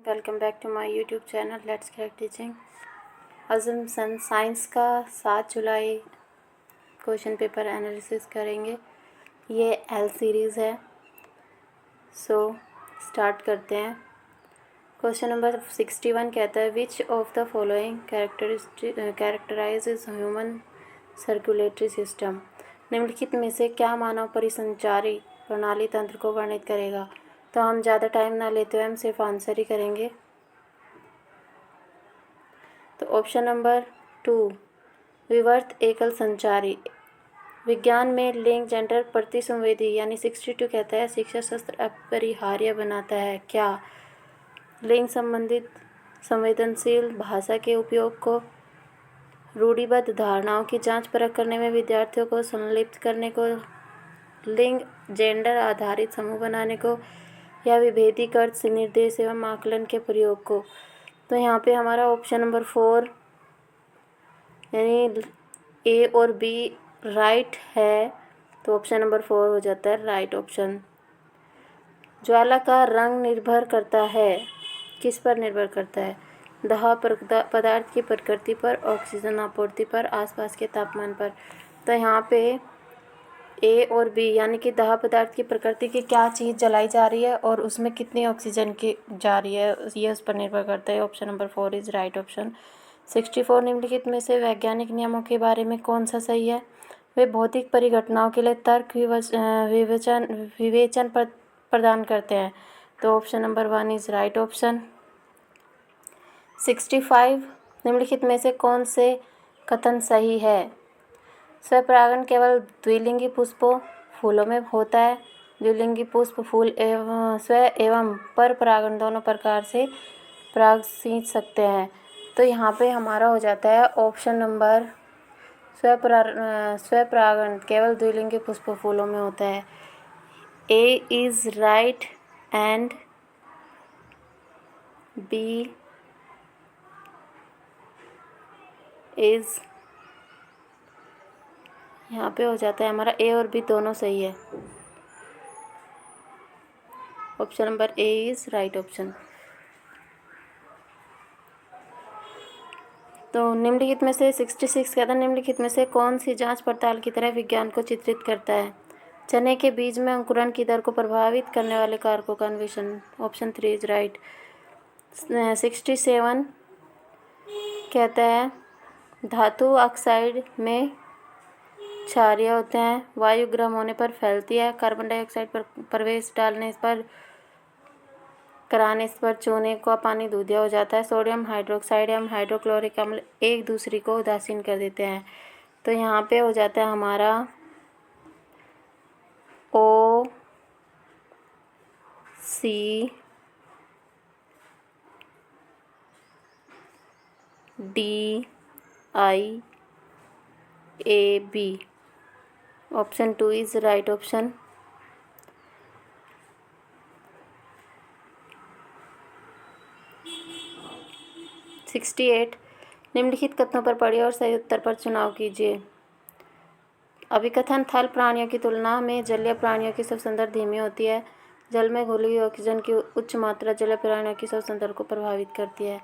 Welcome back to my YouTube channel let's crack teaching. आज हम science का 7 जुलाई question paper analysis करेंगे। ये एल सीरीज़ है, सो स्टार्ट करते हैं। क्वेश्चन नंबर 61 कहता है which of the following कैरेक्टराइजेज human circulatory system. निम्नलिखित में से क्या मानव परिसंचारी प्रणाली तंत्र को वर्णित करेगा। तो हम ज़्यादा टाइम ना लेते हुए हम सिर्फ आंसर ही करेंगे। तो ऑप्शन नंबर 2 विवर्त एकल संचारी। विज्ञान में लिंग जेंडर प्रतिसंवेदी यानी 62 कहता है शिक्षा शास्त्र अपरिहार्य बनाता है क्या। लिंग संबंधित संवेदनशील भाषा के उपयोग को, रूढ़िबद्ध धारणाओं की जांच परख करने में विद्यार्थियों को संलिप्त करने को, लिंग जेंडर आधारित समूह बनाने को, या विभेदीकृत निर्देश एवं आकलन के प्रयोग को। तो यहाँ पे हमारा ऑप्शन नंबर 4 यानी ए और बी राइट है, तो ऑप्शन नंबर 4 हो जाता है राइट ऑप्शन। ज्वाला का रंग निर्भर करता है, किस पर निर्भर करता है। दाह पदार्थ की प्रकृति पर, ऑक्सीजन आपूर्ति पर, आसपास के तापमान पर। तो यहाँ पे ए और बी यानी कि दाह पदार्थ की प्रकृति की क्या चीज़ जलाई जा रही है और उसमें कितनी ऑक्सीजन की जा रही है, ये उस पर निर्भर करता है। Option number 4 is right option. 64 निम्नलिखित में से वैज्ञानिक नियमों के बारे में कौन सा सही है। वे भौतिक परिघटनाओं के लिए तर्क विवेचन प्रदान करते हैं। तो option number 1 is right option. 65 निम्नलिखित में से कौन से कथन सही है। स्वपरागण केवल द्विलिंगी पुष्पों फूलों में होता है। द्विलिंगी पुष्प फूल एवं स्व एवं पर परागण दोनों प्रकार से पराग सींच सकते हैं। तो यहाँ पे हमारा हो जाता है ऑप्शन नंबर स्वपरागण केवल द्विलिंगी पुष्प फूलों में होता है। A is right and B is, यहाँ पे हो जाता है हमारा ए और बी दोनों सही है। Option number A is right option. तो निम्नलिखित में से 66 कहता है निम्नलिखित में से कौन सी जांच पड़ताल की तरह विज्ञान को चित्रित करता है। चने के बीज में अंकुरण की दर को प्रभावित करने वाले कारकों का अन्वेषण। Option 3 is right. 67 कहता है धातु ऑक्साइड में क्षारीय होते हैं, वायु गर्म होने पर फैलती है, कार्बन डाइऑक्साइड पर प्रवेश कराने पर चूने का पानी दूधिया हो जाता है, सोडियम हाइड्रोक्साइड एवं हाइड्रोक्लोरिक अम्ल एक दूसरे को उदासीन कर देते हैं। तो यहाँ पे हो जाता है हमारा O C D I A B। Option 2 is right option. Sixty 68 निम्नलिखित कथनों पर पढ़िए और सही उत्तर पर चुनाव कीजिए। अभिकथन थल प्राणियों की तुलना में जलीय प्राणियों की श्वसन दर धीमी होती है। जल में घुली हुई ऑक्सीजन की उच्च मात्रा जलीय प्राणियों की श्वसन दर को प्रभावित करती है।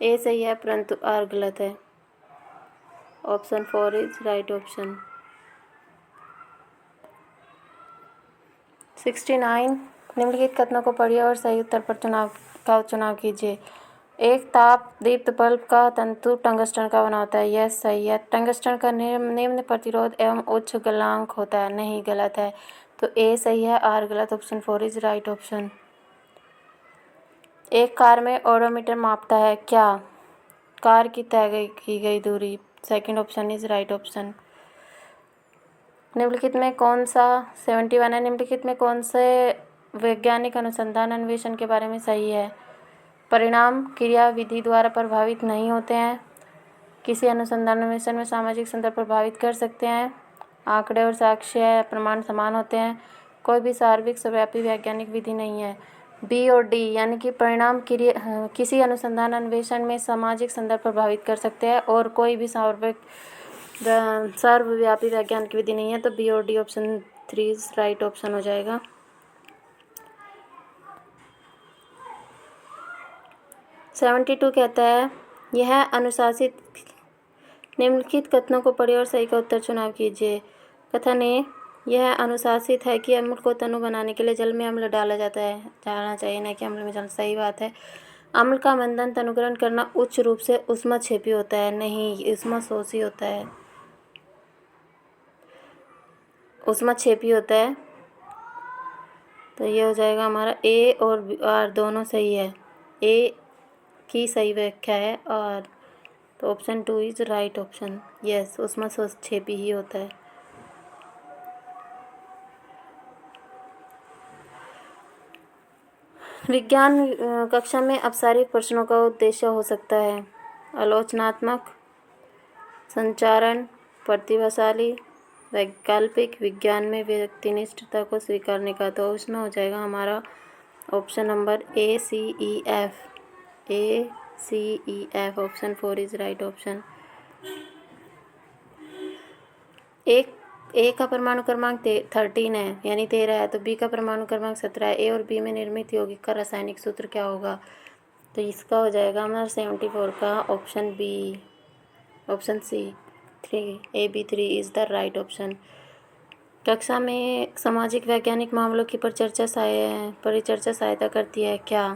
ए सही है परंतु आर गलत है। Option 4 is right option. 69 निम्नलिखित कथनों को पढ़िए और सही उत्तर पर चुनाव कीजिए। एक ताप दीप्त बल्ब का तंतु टंगस्टन का बना होता है, यह सही है। टंगस्टन का निम्न प्रतिरोध एवं उच्च गलनांक होता है, नहीं गलत है। तो ए सही है, आर गलत। Option 4 is right option. एक कार में ओडोमीटर मापता है क्या। कार की तय की गई दूरी। Second option is right option. निम्नलिखित में कौन सा 71 है निम्नलिखित में कौन से वैज्ञानिक अनुसंधान अन्वेषण के बारे में सही है। परिणाम क्रिया विधि द्वारा प्रभावित नहीं होते हैं। किसी अनुसंधान अन्वेषण में सामाजिक संदर्भ प्रभावित कर सकते हैं। आंकड़े और साक्ष्य प्रमाण समान होते हैं। कोई भी सार्वत्रिक सर्वव्यापी वैज्ञानिक विधि नहीं है। बी और डी यानी कि परिणाम क्रिया किसी अनुसंधान अन्वेषण में सामाजिक संदर्भ प्रभावित कर सकते हैं और कोई भी सर्वव्यापी वैज्ञानिक विधि नहीं है। तो बी और डी ऑप्शन 3 राइट ऑप्शन हो जाएगा। 72 कहता है यह अनुशासित, निम्नलिखित कथनों को पढ़िए और सही का उत्तर चुनाव कीजिए। कथन ए, यह अनुशासित है कि अम्ल को तनु बनाने के लिए जल में अम्ल डालना चाहिए, न कि अम्ल में जल। सही बात है। अम्ल का मंथन तनुकरण करना उच्च रूप से ऊष्माक्षेपी होता है। नहीं, ऊष्माशोषी होता है, ऊष्माक्षेपी होता है। तो ये हो जाएगा हमारा ए और आर दोनों सही है। ए की सही व्याख्या है और तो option 2 is right option. Yes, ऊष्माशोषी ही होता है। विज्ञान कक्षा में अपसारित प्रश्नों का उद्देश्य हो सकता है आलोचनात्मक, संचारण, प्रतिभाशाली, वैकल्पिक, विज्ञान में व्यक्तिनिष्ठता को स्वीकारने का। तो उसमें हो जाएगा हमारा option number ACEF। ACEF option 4 is right option. A का परमाणु क्रमांक 13 है, यानी 13 है, तो बी का परमाणु क्रमांक 17 है। ए और बी में निर्मित यौगिक का रासायनिक सूत्र क्या होगा? तो इसका हो जाएगा हमारा 74 का option B, option C 3, AB3 is the right option. कक्षा में सामाजिक वैज्ञानिक मामलों की परिचर्चा सहायता करती है क्या?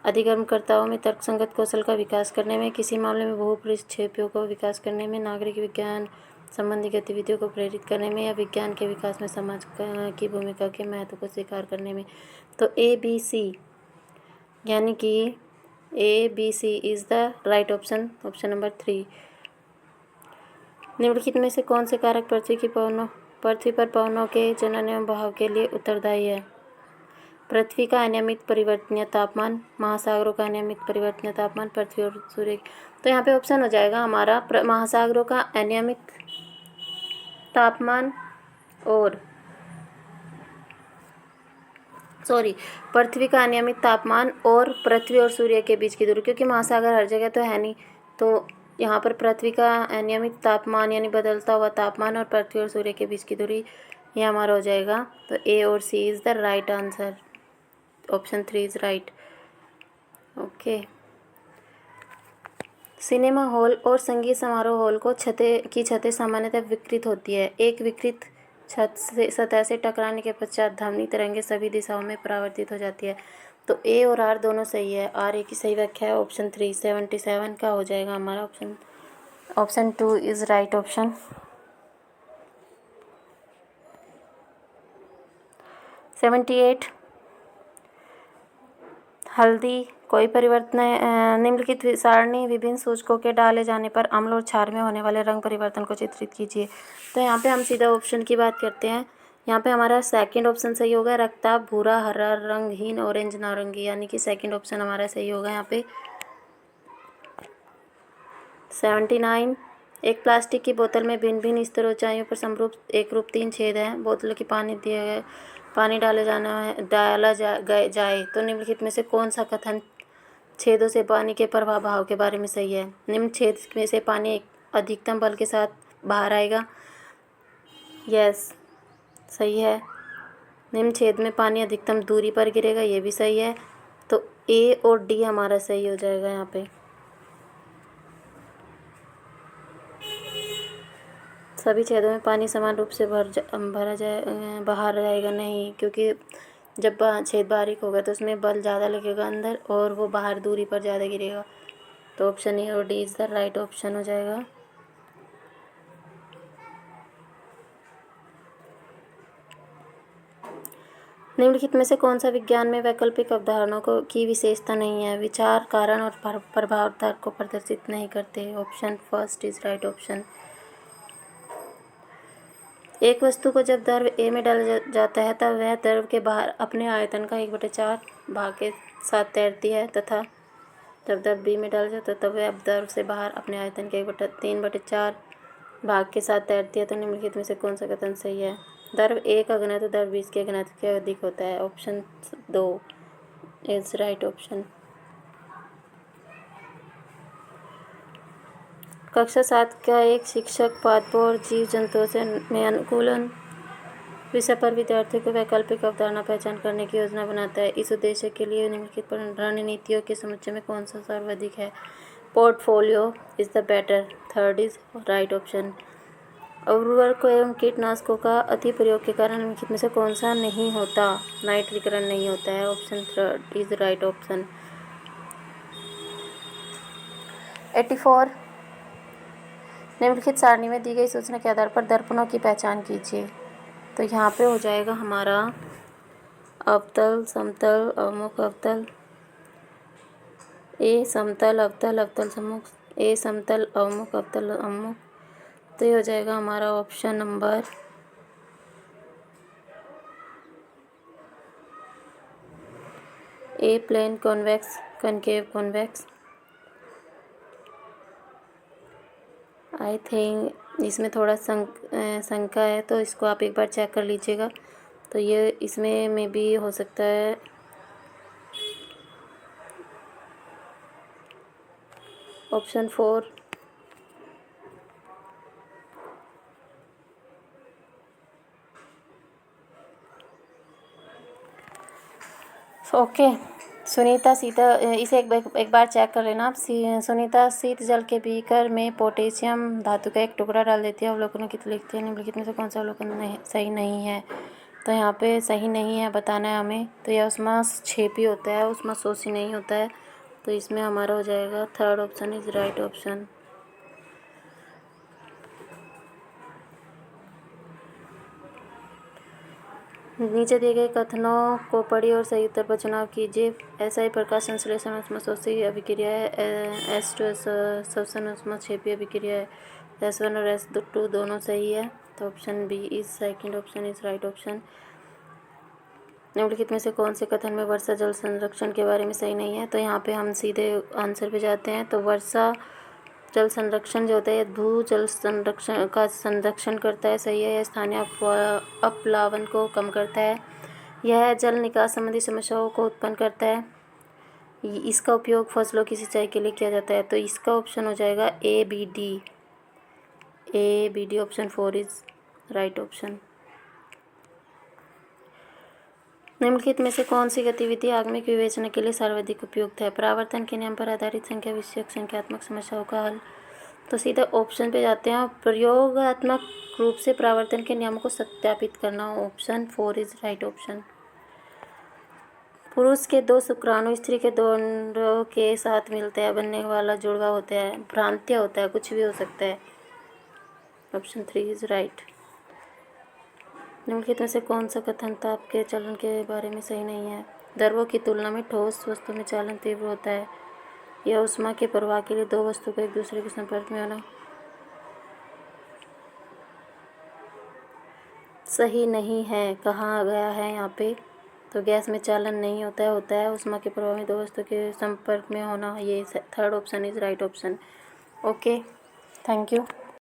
अधिगमकर्ताओं में तर्कसंगत कौशल का विकास करने में, किसी मामले में बहुपरिच्छेपियों का विकास करने में, नागरिक विज्ञान संबंधी गतिविधियों को प्रेरित करने में, या विज्ञान के विकास में समाज की भूमिका के महत्व को स्वीकार करने में। तो ABC, यानी कि ABC is the right option, option number 3। निम्नलिखित में से कौन से कारक पृथ्वी पर पवनों के जनन एवं बहाव के लिए उत्तरदायी है? पृथ्वी का अनियमित परिवर्तनीय तापमान, महासागरों का अनियमित परिवर्तनीय तापमान, पृथ्वी और सूर्य। तो यहाँ पे ऑप्शन हो जाएगा हमारा महासागरों का अनियमित तापमान और पृथ्वी का अनियमित तापमान और पृथ्वी और सूर्य के बीच की दूरी, क्योंकि महासागर हर जगह तो है नहीं। तो यहाँ पर पृथ्वी का अनियमित तापमान यानी बदलता हुआ तापमान और पृथ्वी और सूर्य के बीच की दूरी, ये हमारा हो जाएगा। तो ए और C is the right answer, option 3 is right. Okay. Cinema hall और संगीत समारोह हॉल को छतें सामान्यतः विकृत होती है। एक विकृत सतह से टकराने के पश्चात ध्वनि तरंगें सभी दिशाओं में परावर्तित हो जाती है। तो ए और आर दोनों सही है। आर ए की सही व्याख्या है ऑप्शन 3। 77 का हो जाएगा हमारा ऑप्शन 2 इज राइट ऑप्शन। 78 हल्दी कोई परिवर्तन निम्नलिखित सारणी विभिन्न सूचकों के डाले जाने पर अम्ल और क्षार में होने वाले रंग परिवर्तन को चित्रित कीजिए। तो यहाँ पे हम सीधा ऑप्शन की बात करते हैं। यहाँ पे हमारा सेकंड ऑप्शन सही होगा, रक्ताभ, भूरा, हरा, रंगहीन, ऑरेंज, नारंगी, यानी कि सेकंड ऑप्शन हमारा सही होगा यहाँ पे। 79 एक प्लास्टिक की बोतल में भिन्न भिन्न स्तर ऊंचाइयों पर समरूप एकरूप 3 छेद हैं। बोतल की पानी डाला जाए तो निम्नलिखित में से कौन सा कथन छेदों से पानी के प्रवाह भाव के बारे में सही है? निम्न छेद में से पानी अधिकतम बल के साथ बाहर आएगा। यस, सही है। निम्न छेद में पानी अधिकतम दूरी पर गिरेगा, ये भी सही है। तो ए और डी हमारा सही हो जाएगा यहाँ पे। सभी छेदों में पानी समान रूप से बाहर जाएगा नहीं, क्योंकि जब छेद बारीक होगा तो उसमें बल ज़्यादा लगेगा अंदर और वो बाहर दूरी पर ज़्यादा गिरेगा। तो ऑप्शन ए और D is the right option हो जाएगा। निम्नलिखित में से कौन सा विज्ञान में वैकल्पिक अवधारणाओं की विशेषता नहीं है? विचार, कारण और प्रभाव तर्क को प्रदर्शित नहीं करते। Option first is right option. एक वस्तु को जब द्रव ए में डाला जाता है तब वह द्रव के बाहर अपने आयतन का 1/4 भाग के साथ तैरती है, तथा जब द्रव बी में डाला जाता है तब वह द्रव से बाहर अपने आयतन के 3/4 भाग के साथ तैरती है। तो निम्नलिखित में से कौन सा कथन सही है? द्रव ए का घनत्व द्रव बी के घनत्व से अधिक होता है। Option 2 is right option. कक्षा 7 का एक शिक्षक पादपों और जीव जंतुओं में अनुकूलन विषय पर विद्यार्थियों को वैकल्पिक अवधारणा पहचान करने की योजना बनाता है। इस उद्देश्य के लिए निम्नलिखित रणनीतियों के समुच्चय में कौन सा सर्वाधिक है? Portfolio is the better, third is right option. उर्वरकों एवं कीटनाशकों का अति प्रयोग के कारण निम्नलिखित में से कौन सा नहीं होता? नाइट्रीकरण नहीं होता है, option third is right option. 84 निम्नलिखित सारणी में दी गई सूचना के आधार पर दर्पणों की पहचान कीजिए। तो यहाँ पे हो जाएगा हमारा अवतल, समतल, अवमुख अवतल, ए समतल अवतल, अवतल सम्मुख, ए समतल अवमुख, अवतल अवमुख। तो ये हो जाएगा हमारा option number A plane convex, concave convex. I think इसमें थोड़ा शंका है, तो इसको आप एक बार चेक कर लीजिएगा। तो ये इसमें में भी हो सकता है ऑप्शन 4। ओके, सुनीता सीता, इसे एक बार चेक कर लेना आप। सुनीता शीत जल के बीकर में पोटेशियम धातु का एक टुकड़ा डाल देती है, अवलोकनों की लिखती है, निम्नलिखित में से कौन सा अवलोकन सही नहीं है? तो यहाँ पे सही नहीं है बताना है हमें। तो यह उस्मास छेपी होता है, उस्मास शोषी नहीं होता है। तो इसमें हमारा हो जाएगा third option is right option. नीचे दिए गए कथनों को पढ़िए और सही उत्तर पर चुनाव कीजिए। ऐसा ही प्रकाश संश्लेषण उष्माशोषी अभिक्रिया है, S2 शोषण उष्माक्षेपी अभिक्रिया है। S1 और S2 दोनों सही है। तो option B is second option is right option. निम्नलिखित में से कौन से कथन में वर्षा जल संरक्षण के बारे में सही नहीं है? तो यहाँ पे हम सीधे आंसर पे जाते हैं। तो वर्षा जल संरक्षण जो होता है भू जल संरक्षण का संरक्षण करता है, सही है। यह स्थानीय अपलावन को कम करता है। यह जल निकास संबंधी समस्याओं को उत्पन्न करता है। इसका उपयोग फसलों की सिंचाई के लिए किया जाता है। तो इसका ऑप्शन हो जाएगा A B D. Option 4 is right option. निम्नलिखित में से कौन सी गतिविधि आगमिक विवेचना के लिए सर्वाधिक उपयुक्त है? परावर्तन के नियम पर आधारित संख्या विषयक संख्यात्मक समस्याओं का हल। तो सीधा ऑप्शन पे जाते हैं। प्रयोगात्मक रूप से परावर्तन के नियमों को सत्यापित करना, ऑप्शन 4 इज राइट ऑप्शन। पुरुष के 2 शुक्राणु स्त्री के 2 अंडों के साथ मिलते हैं, बनने वाला जुड़वा होता है, भ्रांत्य होता है, कुछ भी हो सकता है। Option 3 is right. निम्नलिखित में से कौन सा कथन ताप के चलन के बारे में सही नहीं है? द्रव्यों की तुलना में ठोस वस्तु में चालन तीव्र होता है। यह ऊष्मा के प्रवाह के लिए 2 वस्तु को एक दूसरे के संपर्क में आना सही नहीं है। कहा गया है यहाँ पे? तो गैस में चालन नहीं होता है ऊष्मा के प्रवाह में 2 वस्तु के संपर्क में होना। ये third option is right option. Okay, thank you.